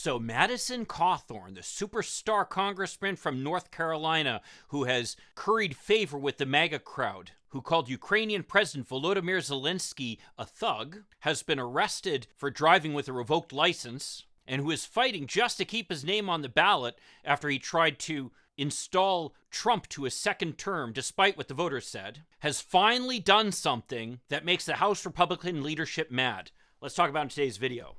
So Madison Cawthorn, the superstar congressman from North Carolina who has curried favor with the MAGA crowd, who called Ukrainian President Volodymyr Zelensky a thug, has been arrested for driving with a revoked license, and who is fighting just to keep his name on the ballot after he tried to install Trump to a second term, despite what the voters said, has finally done something that makes the House Republican leadership mad. Let's talk about it in today's video.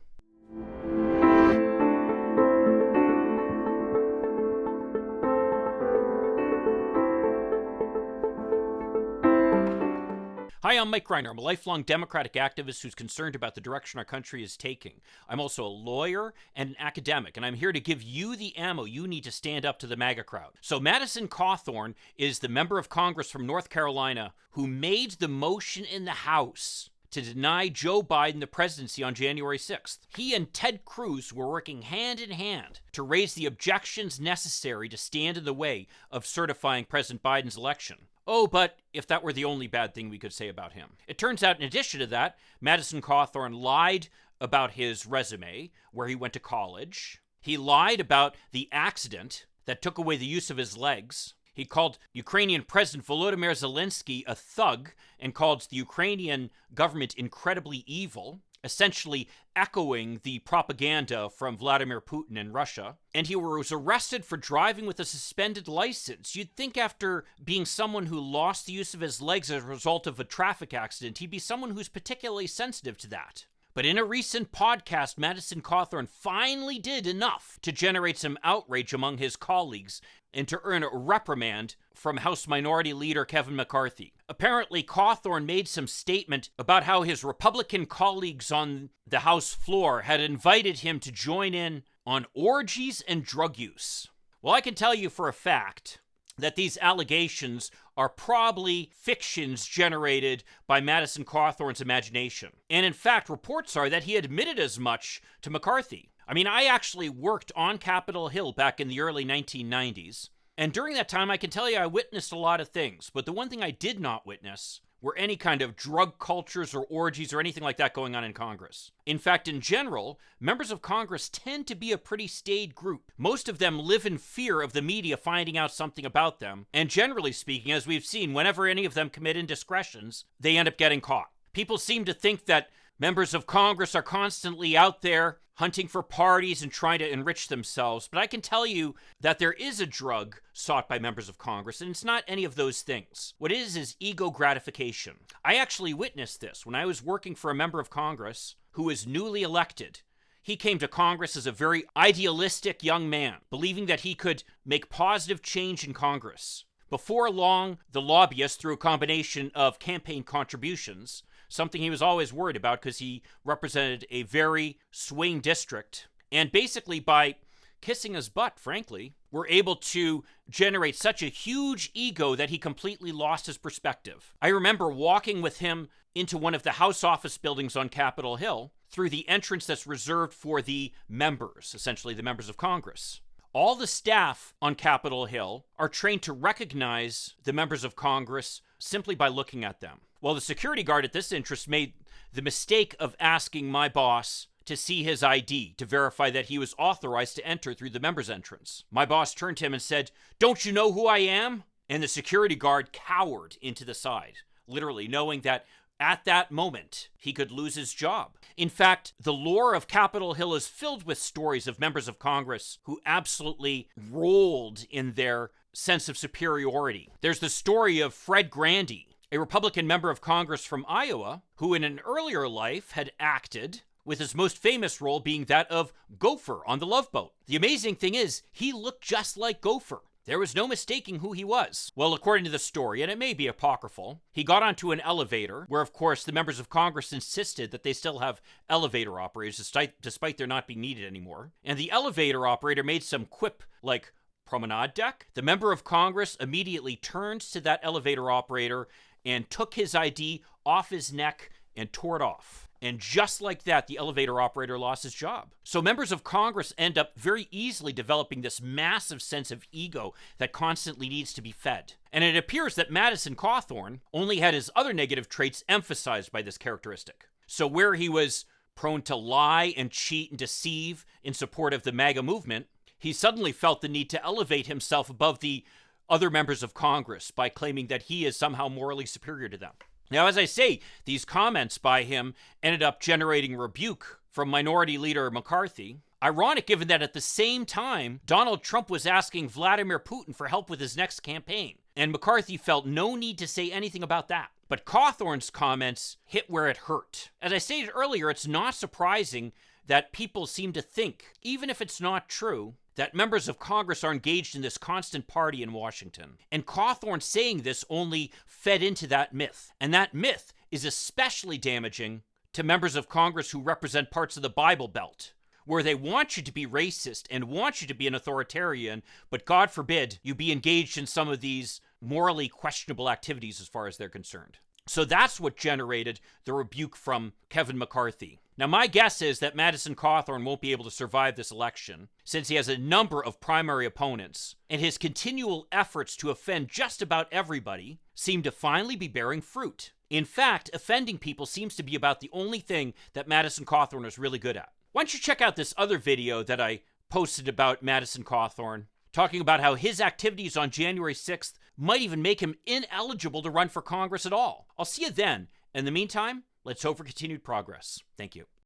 Hi, I'm Mike Reiner. I'm a lifelong Democratic activist who's concerned about the direction our country is taking. I'm also a lawyer and an academic, and I'm here to give you the ammo you need to stand up to the MAGA crowd. So Madison Cawthorn is the member of Congress from North Carolina who made the motion in the House to deny Joe Biden the presidency on January 6th. He and Ted Cruz were working hand in hand to raise the objections necessary to stand in the way of certifying President Biden's election. Oh, but if that were the only bad thing we could say about him. It turns out, in addition to that, Madison Cawthorn lied about his resume, where he went to college. He lied about the accident that took away the use of his legs. He called Ukrainian President Volodymyr Zelensky a thug and called the Ukrainian government incredibly evil, essentially echoing the propaganda from Vladimir Putin in Russia. And he was arrested for driving with a suspended license. You'd think after being someone who lost the use of his legs as a result of a traffic accident, he'd be someone who's particularly sensitive to that. But in a recent podcast, Madison Cawthorn finally did enough to generate some outrage among his colleagues and to earn a reprimand from House Minority Leader Kevin McCarthy. Apparently, Cawthorn made some statement about how his Republican colleagues on the House floor had invited him to join in on orgies and drug use. Well, I can tell you for a fact that these allegations are probably fictions generated by Madison Cawthorn's imagination. And in fact, reports are that he admitted as much to McCarthy. I mean, I actually worked on Capitol Hill back in the early 1990s. And during that time, I can tell you I witnessed a lot of things. But the one thing I did not witness were any kind of drug cultures or orgies or anything like that going on in Congress. In fact, in general, members of Congress tend to be a pretty staid group. Most of them live in fear of the media finding out something about them. And generally speaking, as we've seen, whenever any of them commit indiscretions, they end up getting caught. People seem to think that members of Congress are constantly out there hunting for parties and trying to enrich themselves. But I can tell you that there is a drug sought by members of Congress, and it's not any of those things. What it is ego gratification. I actually witnessed this when I was working for a member of Congress who was newly elected. He came to Congress as a very idealistic young man, believing that he could make positive change in Congress. Before long, the lobbyists, through a combination of campaign contributions, something he was always worried about because he represented a very swing district, and basically by kissing his butt, frankly, were able to generate such a huge ego that he completely lost his perspective. I remember walking with him into one of the House office buildings on Capitol Hill through the entrance that's reserved for the members, essentially the members of Congress. All the staff on Capitol Hill are trained to recognize the members of Congress simply by looking at them. Well, the security guard at this entrance made the mistake of asking my boss to see his ID to verify that he was authorized to enter through the members' entrance. My boss turned to him and said, "Don't you know who I am?" And the security guard cowered into the side, literally knowing that at that moment, he could lose his job. In fact, the lore of Capitol Hill is filled with stories of members of Congress who absolutely rolled in their sense of superiority. There's the story of Fred Grandy, a Republican member of Congress from Iowa, who in an earlier life had acted, with his most famous role being that of Gopher on the Love Boat. The amazing thing is, he looked just like Gopher. There was no mistaking who he was. Well, according to the story, and it may be apocryphal, he got onto an elevator where, of course, the members of Congress insisted that they still have elevator operators despite their not being needed anymore. And the elevator operator made some quip like, "Promenade deck?" The member of Congress immediately turned to that elevator operator and took his ID off his neck and tore it off. And just like that, the elevator operator lost his job. So members of Congress end up very easily developing this massive sense of ego that constantly needs to be fed. And it appears that Madison Cawthorn only had his other negative traits emphasized by this characteristic. So where he was prone to lie and cheat and deceive in support of the MAGA movement, he suddenly felt the need to elevate himself above the other members of Congress by claiming that he is somehow morally superior to them. Now, as I say, these comments by him ended up generating rebuke from Minority Leader McCarthy. Ironic, given that at the same time, Donald Trump was asking Vladimir Putin for help with his next campaign, and McCarthy felt no need to say anything about that. But Cawthorn's comments hit where it hurt. As I stated earlier, it's not surprising that people seem to think, even if it's not true, that members of Congress are engaged in this constant party in Washington. And Cawthorn saying this only fed into that myth. And that myth is especially damaging to members of Congress who represent parts of the Bible Belt, where they want you to be racist and want you to be an authoritarian, but God forbid you be engaged in some of these morally questionable activities as far as they're concerned. So that's what generated the rebuke from Kevin McCarthy. Now, my guess is that Madison Cawthorn won't be able to survive this election since he has a number of primary opponents, and his continual efforts to offend just about everybody seem to finally be bearing fruit. In fact, offending people seems to be about the only thing that Madison Cawthorn is really good at. Why don't you check out this other video that I posted about Madison Cawthorn, talking about how his activities on January 6th might even make him ineligible to run for Congress at all. I'll see you then. In the meantime, let's hope for continued progress. Thank you.